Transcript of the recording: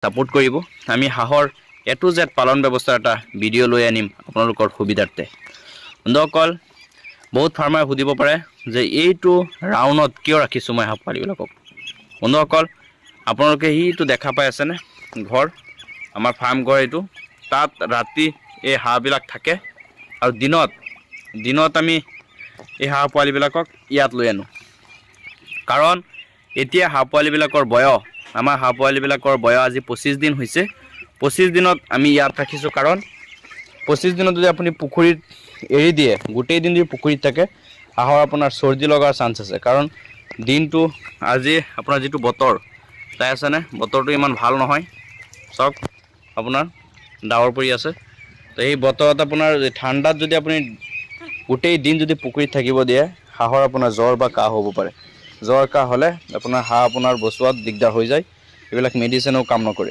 support কৰিব আমি হাঁহৰ A to Z পালন ব্যৱস্থা এটা ভিডিঅ' লৈ আনিম আপোনালোকৰ সুবিধাৰ্থে বন্ধুসকল বহুত ফাৰ্মাৰে সুধিব পাৰে যে এইটো ৰাউণ্ডত কিয় ৰাখিছোঁ মই হাঁহ পোৱালিবিলাকক বন্ধুসকল আপোনালোকে এইটো দেখা পাই আছেনে ঘৰ আমাৰ ফাৰ্ম ঘৰ এইটো তাত ৰাতি এই হাঁহবিলাক থাকে আৰু দিনত আমি এই হাঁহ পোৱালিবিলাকক ইয়াত লৈ আনো কাৰণ এতিয়া হাঁহ পোৱালিবিলাকৰ বয়স আমাৰ হাঁহ পোৱালিবিলাকৰ বয়স আজি 25 দিন হৈছে 25 দিনত আমি ইয়াত ৰাখিছোঁ কাৰণ 25 দিনত যদি আপুনি পুখুৰীত এৰি দিয়ে গোটেই দিন যদি পুখুৰীত থাকে হাঁহৰ আপোনাৰ চৰ্দি লগাৰ চান্স আছে কাৰণ দিনটো আজি আপোনাৰ যেটো বতৰ তাই আছে না বতৰটো ইমান ভাল নহয় সব আপোনাৰ ডাৱৰ পৰি আছে তো এই বতৰত আপোনাৰ ঠাণ্ডাত যদি আপুনি গোটেই দিন যদি পুখুৰীত থাকিব দিয়ে হাঁহৰ আপোনাৰ জ্বৰ বা কাহ হ'ব পাৰে জ্বৰ কাহ হলে আপোনাৰ হাঁহ আপোনাৰ বচোৱাত দিগদাৰ হৈ যায় এইবিলাক মেডিচিনও কাম নকৰে